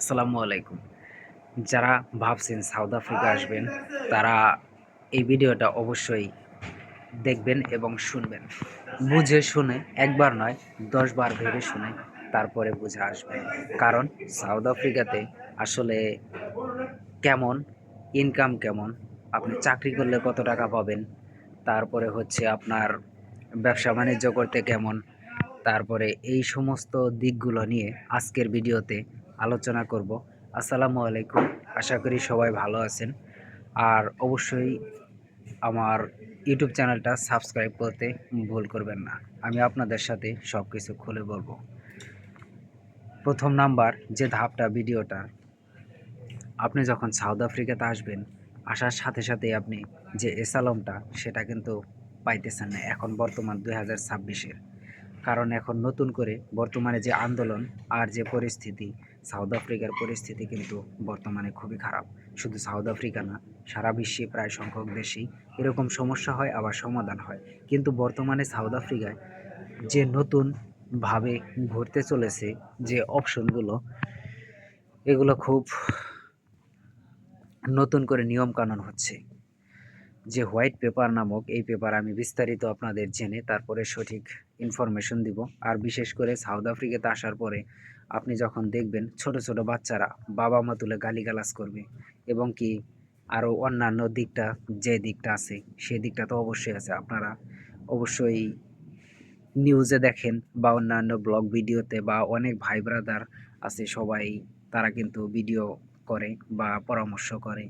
আসসালামু আলাইকুম। যারা ভাবছেন সাউথ আফ্রিকা আসবেন, তারা এই ভিডিওটা অবশ্যই দেখবেন এবং শুনবেন। বুঝে শুনে একবার নয় ১০ বার ভেবে শুনে তারপরে বুঝে আসবেন। কারণ সাউথ আফ্রিকাতে আসলে কেমন, ইনকাম কেমন, আপনি চাকরি করলে কত টাকা পাবেন, তারপরে হচ্ছে আপনার ব্যবসা-বাণিজ্য করতে কেমন, তারপরে এই সমস্ত দিকগুলো নিয়ে আজকের ভিডিওতে আলোচনা করব। আসসালামু আলাইকুম। আশা করি সবাই ভালো আছেন। আর অবশ্যই আমার ইউটিউব চ্যানেলটা সাবস্ক্রাইব করতে ভুল করবেন না। আমি আপনাদের সাথে সবকিছু খুলে বলবো। প্রথম নাম্বার যে ধাপটা ভিডিওটার, আপনি যখন সাউথ আফ্রিকাতে আসবেন, আসার সাথে সাথেই আপনি যে এসালমটা সেটা কিন্তু পাইতেছেন না এখন বর্তমান 2026-এর। কারণ এখন নতুন করে বর্তমানে যে আন্দোলন আর যে পরিস্থিতি, সাউথ আফ্রিকার পরিস্থিতি কিন্তু বর্তমানে খুবই খারাপ। শুধু সাউথ আফ্রিকা না, সারা বিশ্বে প্রায় সংখ্যক দেশেই এরকম সমস্যা হয়, আবার সমাধান হয়। কিন্তু বর্তমানে সাউথ আফ্রিকায় যে নতুনভাবে ঘটতে চলেছে যে অপশনগুলো, এগুলো খুব নতুন করে নিয়মকানুন হচ্ছে। যে হোয়াইট পেপার নামক এই পেপার আমি বিস্তারিত আপনাদের জেনে তারপরে সঠিক ইনফরমেশন দিব। আর বিশেষ করে সাউথ আফ্রিকাতে আসার পরে আপনি যখন দেখবেন ছোট ছোট বাচ্চারা বাবা মা তুলে গালিগালাজ করবে, এবং কি আরও অন্যান্য দিকটা, যে দিকটা আছে সেই দিকটা তো অবশ্যই আছে। আপনারা অবশ্যই নিউজে দেখেন বা অন্যান্য ব্লগ ভিডিওতে, বা অনেক ভাই ব্রাদার আছে সবাই, তারা কিন্তু ভিডিও করে বা পরামর্শ করে।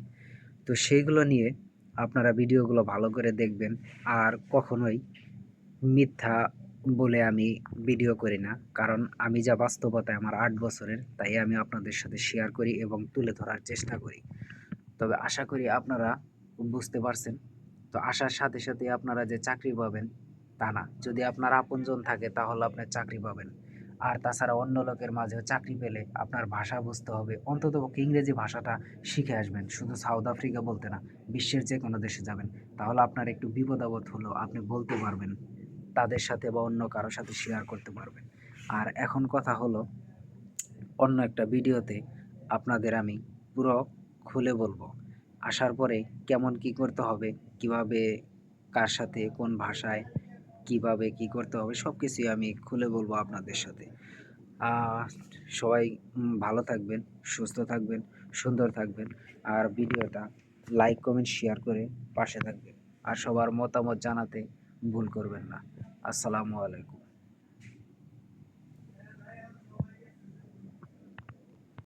তো সেইগুলো নিয়ে আপনারা ভিডিওগুলো ভালো করে দেখবেন। আর কখনোই মিথ্যা বলে আমি ভিডিও করি না, কারণ আমি যা বাস্তবতায় আমার ৮ বছরের, তাই আমি আপনাদের সাথে শেয়ার করি এবং তুলে ধরার চেষ্টা করি। তবে আশা করি আপনারা বুঝতে পারছেন। তো আসার সাথে সাথে আপনারা যে চাকরি পাবেন তা না। যদি আপনার আপনজন থাকে তাহলে আপনার চাকরি পাবেন। আর তাছাড়া অন্য লোকের মাঝেও চাকরি পেলে আপনার ভাষা বুঝতে হবে, অন্ততপক্ষে ইংরেজি ভাষাটা শিখে আসবেন। শুধু সাউথ আফ্রিকা বলতে না, বিশ্বের যে কোনো দেশে যাবেন, তাহলে আপনার একটু বিপদ আপদ হলেও আপনি বলতে পারবেন তাদের সাথে, বা অন্য কারো সাথে শেয়ার করতে পারবেন। আর এখন কথা হলো, অন্য একটা ভিডিওতে আপনাদের আমি পুরো খুলে বলবো। আসার পরে কেমন কি করতে হবে, কিভাবে, কার সাথে, কোন ভাষায়, কিভাবে কি করতে হবে, সব কিছুই আমি খুলে বলবো আপনাদের সাথে। আহ, সবাই ভালো থাকবেন, সুস্থ থাকবেন, সুন্দর থাকবেন। আর ভিডিওটা লাইক কমেন্ট শেয়ার করে পাশে থাকবেন। আর সবার মতামত জানাতে ভুল করবেন না। আসসালামু আলাইকুম।